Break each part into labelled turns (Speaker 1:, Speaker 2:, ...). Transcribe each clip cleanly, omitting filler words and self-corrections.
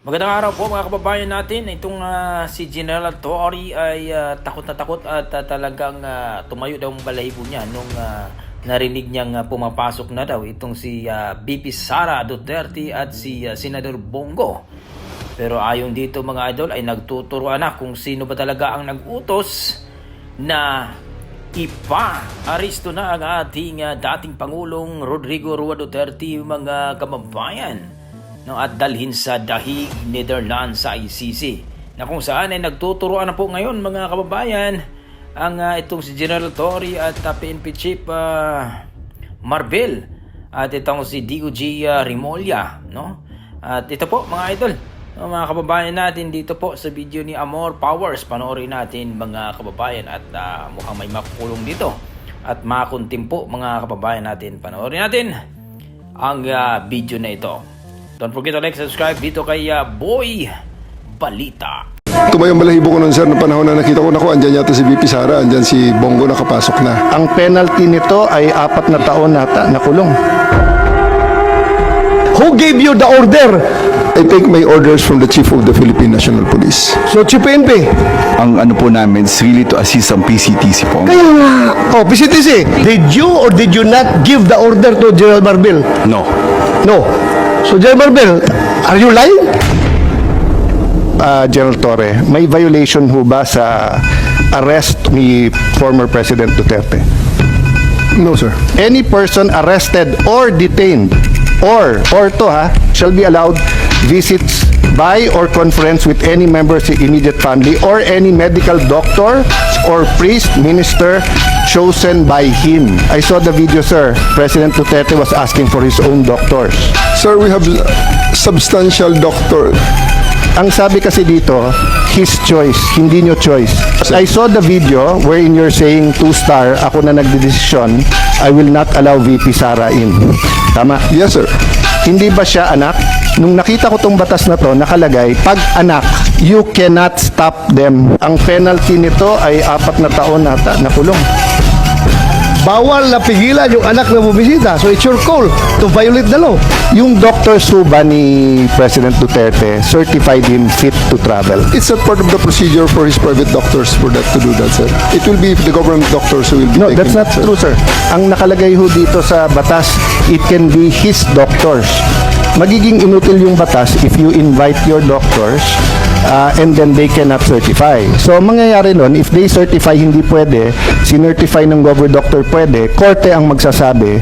Speaker 1: Magandang araw po mga kababayan natin. Itong si General Torre ay takot na takot at talagang tumayo daw ang balahibo niya nung narinig niyang pumapasok na daw itong si VP Sara Duterte at si Senador Bongo. Pero ayon dito mga idol ay nagtuturuan na kung sino ba talaga ang nag-utos na ipa-aristo na ang ating dating Pangulong Rodrigo Roa Duterte mga kababayan. No, at dalhin sa Dahig, Netherlands sa ICC na kung saan ay nagtuturoan na po ngayon mga kababayan ang itong si General Torre at PNP Chief Marvel at itong si DOJ Remulla, no? At ito po mga idol, mga kababayan natin dito po sa video ni Amor Powers, panoorin natin mga kababayan at mukhang may makukulong dito at makuntim po mga kababayan natin. Panoorin natin ang video na ito. Don't forget to like, subscribe dito kay Boy Balita.
Speaker 2: Tumayong balahibo ko nun sir, na panahon na nakita ko, andyan yata si VP Sara, andyan si Bongo nakapasok na.
Speaker 3: Ang penalty nito ay 4 na taon nata na kulong.
Speaker 4: Who gave you the order?
Speaker 2: I take my orders from the Chief of the Philippine National Police.
Speaker 4: So, Chief PNP.
Speaker 5: Ang ano po namin is really to assist ang PCTC po.
Speaker 4: Kaya nga. Oh, PCTC, did you or did you not give the order to General Marbil?
Speaker 5: No.
Speaker 4: No. So, General Marbil, are you lying?
Speaker 3: General Torre, may violation ho ba sa arrest ni former President Duterte?
Speaker 2: No sir.
Speaker 3: Any person arrested or detained or shall be allowed visits by or conference with any member of the immediate family or any medical doctor or priest, minister chosen by him. I saw the video, sir. President Duterte was asking for his own doctors.
Speaker 2: Sir, we have substantial doctor.
Speaker 3: Ang sabi kasi dito, his choice, hindi nyo choice. I saw the video wherein you're saying 2-star, ako na nagdedesisyon, I will not allow VP Sara in. Tama?
Speaker 2: Yes sir.
Speaker 3: Hindi ba siya anak? Nung nakita ko tong batas na to, nakalagay, pag anak, you cannot stop them. Ang penalty nito ay 4 na taon nata na kulong.
Speaker 4: Bawal na pigilan yung anak na bumisita. So, it's your call to violate the law.
Speaker 3: Yung Dr. Suba ni President Duterte certified him fit to travel.
Speaker 2: It's not part of the procedure for his private doctors for that to do that sir. It will be the government doctors who will be
Speaker 3: No,
Speaker 2: taking
Speaker 3: that's not
Speaker 2: that, sir.
Speaker 3: true, sir. Ang nakalagay ho dito sa batas, it can be his doctors. Magiging inutil yung batas if you invite your doctors and then they cannot certify. So, ang mangyayari nun, if they certify hindi pwede, sinertify ng government doctor pwede, korte ang magsasabi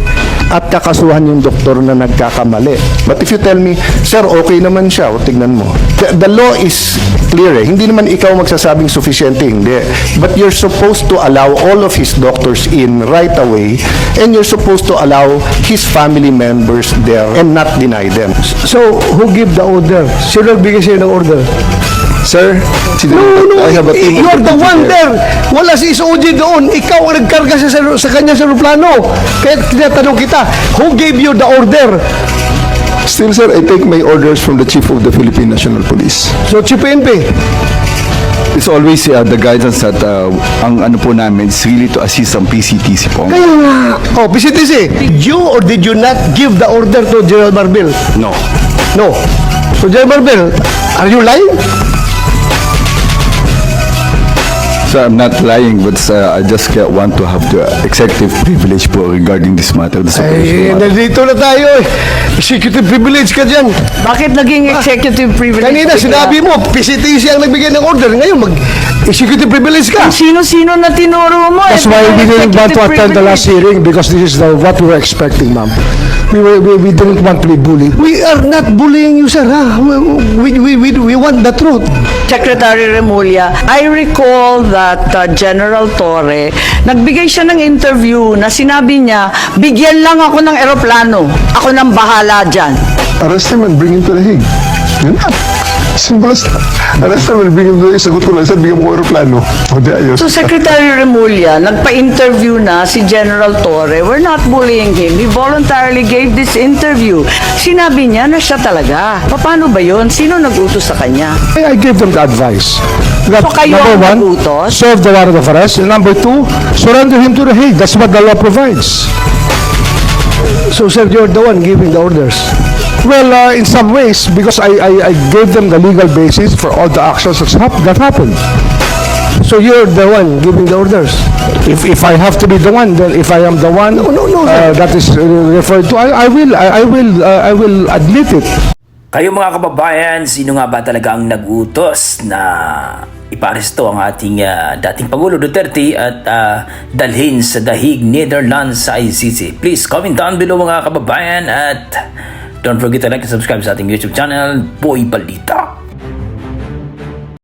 Speaker 3: at kakasuhan yung doktor na nagkakamali. But if you tell me, sir, okay naman siya, o tignan mo. The law is clear eh. Hindi naman ikaw magsasabing sufficiente, hindi. But you're supposed to allow all of his doctors in right away and you're supposed to allow his family members there and not deny them.
Speaker 4: So, who give the order? Sino nagbigay sa'yo ng order?
Speaker 2: Sir, I have a team.
Speaker 4: You're the one there. Wala si SOG doon. Ikaw ang nagkarga sa kanya sa aeroplano. Kaya tinatanong kita, who gave you the order?
Speaker 2: Still sir, I take my orders from the Chief of the Philippine National Police.
Speaker 4: So, Chief PNP.
Speaker 5: It's always the guidance that ang ano po namin is really to assist ang PCTC po.
Speaker 4: Kaya nga. Oh, PCTC, did you or did you not give the order to General Marbil?
Speaker 5: No.
Speaker 4: No. So, General Marbil, are you lying?
Speaker 5: So I'm not lying, but I just want to have the executive privilege po regarding this matter. The
Speaker 4: Ay, nandito na tayo eh. Executive privilege ka dyan.
Speaker 6: Bakit naging executive privilege?
Speaker 4: Kanina sinabi mo, PCTC ang nagbigay ng order. Ngayon, mag-executive privilege ka.
Speaker 6: Sino-sino na tinuro mo?
Speaker 7: That's why we didn't want to attend the last hearing, because this is what we were expecting, ma'am. We didn't want to be bullied.
Speaker 4: We are not bullying you, sir. Ha? We want the truth.
Speaker 6: Secretary Remulla, I recall that General Torre, nagbigay siya ng interview na sinabi niya, bigyan lang ako ng eroplano. Ako nang bahala dyan.
Speaker 2: Arrest him and bring him to the Hague. Yun na. Simple as that. Arrest him and bring him to the Hague. Sagot ko lang sir, bigyan mo ko aeroplano. O di ayos.
Speaker 6: So Secretary Remulla, nagpa-interview na si General Torre. We're not bullying him. He voluntarily gave this interview. Sinabi niya na siya talaga. Paano ba yun? Sino nag-utos sa kanya?
Speaker 7: I gave them the advice. That,
Speaker 6: So kayo ang
Speaker 7: number 1,
Speaker 6: nagutos?
Speaker 7: serve the warrant of arrest, and number 2, surrender him to the Hague. That's what the law provides.
Speaker 4: So, sir, you're the one giving the orders.
Speaker 7: Well, in some ways, because I gave them the legal basis for all the actions that happened.
Speaker 4: So you're the one giving the orders.
Speaker 7: If I have to be the one, then if I am the one that is referred to, I will admit it.
Speaker 1: Kayo mga kababayan, sino nga ba talaga ang nag-utos na iparesto ang ating dating Pangulo Duterte at dalhin sa dahig Netherlands sa ICC? Please comment down below mga kababayan at don't forget to like and subscribe sa ating YouTube channel, Boy Balita.